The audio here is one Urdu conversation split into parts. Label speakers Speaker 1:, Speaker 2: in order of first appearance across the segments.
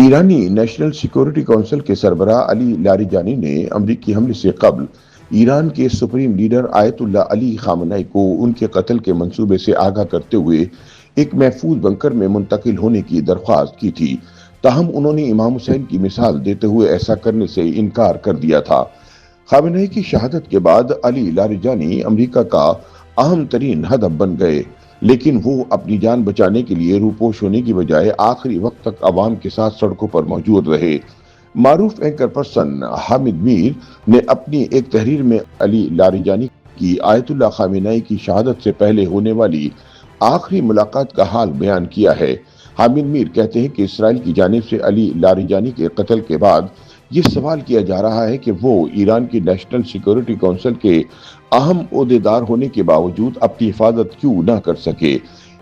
Speaker 1: ایرانی نیشنل سیکورٹی کونسل کے سربراہ علی لاریجانی نے امریکی حملے سے قبل ایران کے سپریم لیڈر آیت اللہ علی خامنہئی کو ان کے قتل کے منصوبے سے آگاہ کرتے ہوئے ایک محفوظ بنکر میں منتقل ہونے کی درخواست کی تھی۔ تاہم انہوں نے امام حسین کی مثال دیتے ہوئے ایسا کرنے سے انکار کر دیا تھا۔ خامنہئی کی شہادت کے بعد علی لاریجانی امریکہ کا اہم ترین ہدف بن گئے، لیکن وہ اپنی جان بچانے کے لیے روپوش ہونے کی بجائے آخری وقت تک عوام کے ساتھ سڑکوں پر موجود رہے۔ معروف اینکر پرسن حامد میر نے اپنی ایک تحریر میں علی لاریجانی کی آیت اللہ خامنہئی کی شہادت سے پہلے ہونے والی آخری ملاقات کا حال بیان کیا ہے۔ حامد میر کہتے ہیں کہ اسرائیل کی جانب سے علی لاریجانی کے قتل کے بعد یہ سوال کیا جا رہا ہے کہ وہ ایران کی نیشنل سیکورٹی کونسل کے اہم عہدیدار ہونے کے باوجود اپنی حفاظت کیوں نہ کر سکے۔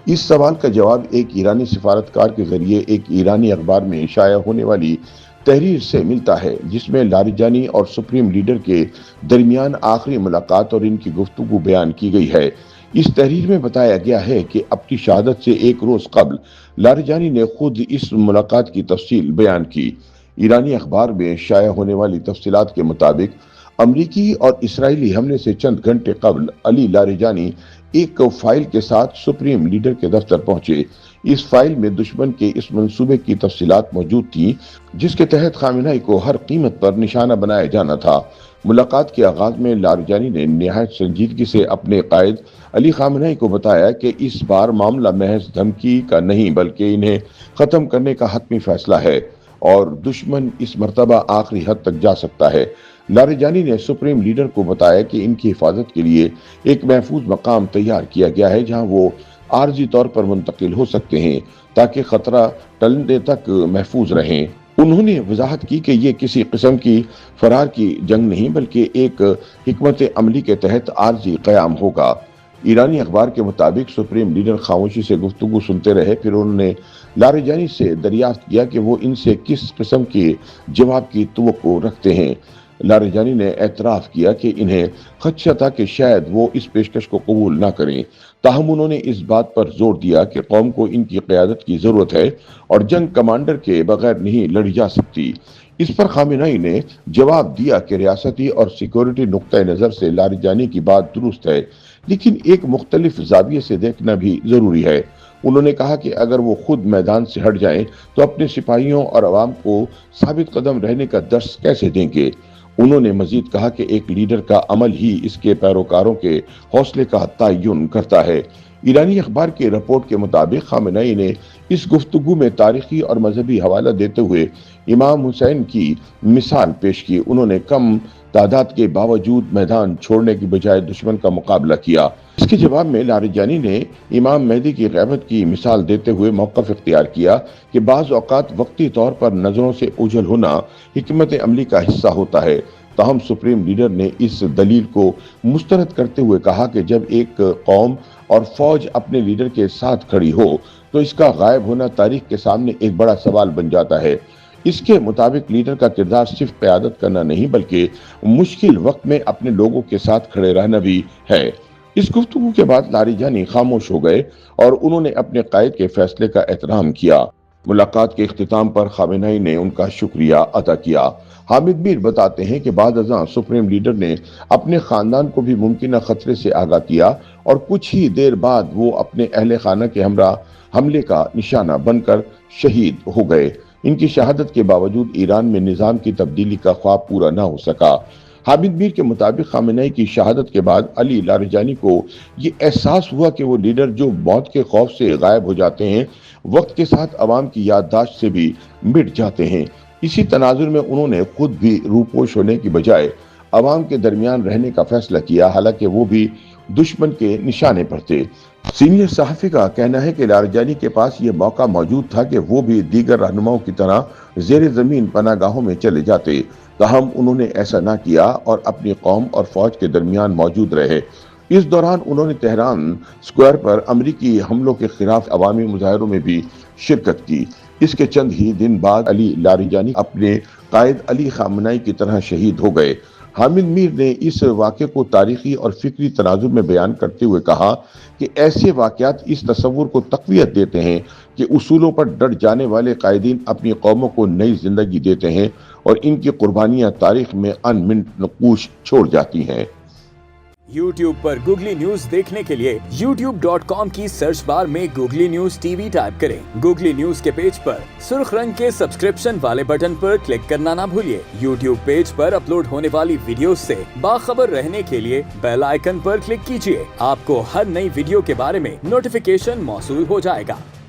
Speaker 1: اس سوال کا جواب ایک ایرانی سفارتکار کے ذریعے ایک ایرانی اخبار میں شائع ہونے والی تحریر سے ملتا ہے، جس میں لاریجانی اور سپریم لیڈر کے درمیان آخری ملاقات اور ان کی گفتگو بیان کی گئی ہے۔ اس تحریر میں بتایا گیا ہے کہ اپنی شہادت سے ایک روز قبل لاریجانی نے خود اس ملاقات کی تفصیل بیان کی۔ ایرانی اخبار میں شائع ہونے والی تفصیلات کے مطابق امریکی اور اسرائیلی حملے سے چند گھنٹے قبل علی لاریجانی ایک فائل کے ساتھ سپریم لیڈر کے دفتر پہنچے۔ اس فائل میں دشمن کے اس منصوبے کی تفصیلات موجود تھیں، جس کے تحت خامنہئی کو ہر قیمت پر نشانہ بنایا جانا تھا۔ ملاقات کے آغاز میں لاریجانی نے نہایت سنجیدگی سے اپنے قائد علی خامنہئی کو بتایا کہ اس بار معاملہ محض دھمکی کا نہیں بلکہ انہیں ختم کرنے کا حتمی فیصلہ ہے اور دشمن اس مرتبہ آخری حد تک جا سکتا ہے۔ لاریجانی نے سپریم لیڈر کو بتایا کہ ان کی حفاظت کے لیے ایک محفوظ مقام تیار کیا گیا ہے جہاں وہ عارضی طور پر منتقل ہو سکتے ہیں تاکہ خطرہ ٹلنے تک محفوظ رہیں۔ انہوں نے وضاحت کی کہ یہ کسی قسم کی فرار کی جنگ نہیں بلکہ ایک حکمت عملی کے تحت عارضی قیام ہوگا۔ ایرانی اخبار کے مطابق سپریم لیڈر خاموشی سے گفتگو سنتے رہے، پھر انہوں نے لاریجانی سے دریافت کیا کہ وہ ان سے کس قسم کے جواب کی توقع رکھتے ہیں۔ لاریجانی نے اعتراف کیا کہ انہیں خدشہ تھا کہ شاید وہ اس پیشکش کو قبول نہ کریں، تاہم انہوں نے اس بات پر زور دیا کہ قوم کو ان کی قیادت کی ضرورت ہے اور جنگ کمانڈر کے بغیر نہیں لڑی جا سکتی۔ اس پر خامنہئی نے جواب دیا کہ ریاستی اور سیکورٹی نقطہ نظر سے لاریجانی کی بات درست ہے، لیکن ایک مختلف زاویے سے دیکھنا بھی ضروری ہے۔ انہوں نے کہا کہ اگر وہ خود میدان سے ہٹ جائیں تو اپنے سپاہیوں اور عوام کو ثابت قدم رہنے کا درس کیسے دیں گے۔ انہوں نے مزید کہا کہ ایک لیڈر کا عمل ہی اس کے پیروکاروں کے حوصلے کا تعین کرتا ہے۔ ایرانی اخبار کی رپورٹ کے مطابق خامنہئی نے اس گفتگو میں تاریخی اور مذہبی حوالہ دیتے ہوئے امام حسین کی مثال پیش کی۔ انہوں نے کم تعداد کے باوجود میدان چھوڑنے کی بجائے دشمن کا مقابلہ کیا۔ اس کے جواب میں لاریجانی نے امام مہدی کی غیبت کی مثال دیتے ہوئے موقف اختیار کیا کہ بعض اوقات وقتی طور پر نظروں سے اوجھل ہونا حکمت عملی کا حصہ ہوتا ہے۔ تاہم سپریم لیڈر نے اس دلیل کو مسترد کرتے ہوئے کہا کہ جب ایک قوم اور فوج اپنے لیڈر کے ساتھ کھڑی ہو تو اس کا غائب ہونا تاریخ کے سامنے ایک بڑا سوال بن جاتا ہے۔ اس کے مطابق لیڈر کا کردار صرف قیادت کرنا نہیں بلکہ مشکل وقت میں اپنے لوگوں کے ساتھ کھڑے رہنا بھی ہے۔ اس گفتگو کے بعد لاریجانی خاموش ہو گئے اور انہوں نے اپنے قائد کے فیصلے کا احترام کیا۔ ملاقات کے اختتام پر خامنہئی نے ان کا شکریہ ادا کیا۔ حامد میر بتاتے ہیں کہ بعد ازاں سپریم لیڈر نے اپنے خاندان کو بھی ممکنہ خطرے سے آگاہ کیا اور کچھ ہی دیر بعد وہ اپنے اہل خانہ کے ہمراہ حملے کا نشانہ بن کر شہید ہو گئے۔ ان کی شہادت کے باوجود ایران میں نظام کی تبدیلی کا خواب پورا نہ ہو سکا۔ حامد میر کے مطابق خامنہئی کی شہادت کے بعد علی لاریجانی کو یہ احساس ہوا کہ وہ لیڈر جو موت کے خوف سے غائب ہو جاتے ہیں وقت کے ساتھ عوام کی یادداشت سے بھی مٹ جاتے ہیں۔ اسی تناظر میں انہوں نے خود بھی روپوش ہونے کی بجائے عوام کے درمیان رہنے کا فیصلہ کیا، حالانکہ وہ بھی دشمن کے نشانے پر تھے۔ سینئر صحافی کا کہنا ہے کہ لاریجانی کے پاس یہ موقع موجود تھا کہ وہ بھی دیگر رہنماؤں کی طرح زیر زمین پناہ گاہوں میں چلے جاتے، تاہم انہوں نے ایسا نہ کیا اور اپنی قوم اور فوج کے درمیان موجود رہے۔ اس دوران انہوں نے تہران اسکوائر پر امریکی حملوں کے خلاف عوامی مظاہروں میں بھی شرکت کی۔ اس کے چند ہی دن بعد علی لاریجانی اپنے قائد علی خامنہئی کی طرح شہید ہو گئے۔ حامد میر نے اس واقعے کو تاریخی اور فکری تناظر میں بیان کرتے ہوئے کہا کہ ایسے واقعات اس تصور کو تقویت دیتے ہیں کہ اصولوں پر ڈٹ جانے والے قائدین اپنی قوموں کو نئی زندگی دیتے ہیں اور ان کی قربانیاں تاریخ میں ان منٹ نقوش چھوڑ جاتی ہیں۔
Speaker 2: YouTube پر گوگلی نیوز دیکھنے کے لیے youtube.com کی سرچ بار میں googly news T V type کریں۔ گوگلی نیوز کے پیج پر سرخ رنگ کے سبسکرپشن والے بٹن پر کلک کرنا نہ بھولیے۔ YouTube پیج پر اپلوڈ ہونے والی ویڈیوز سے باخبر رہنے کے لیے بیل آئیکن پر کلک کیجیے۔ آپ کو ہر نئی ویڈیو کے بارے میں نوٹیفیکیشن موصول ہو جائے گا۔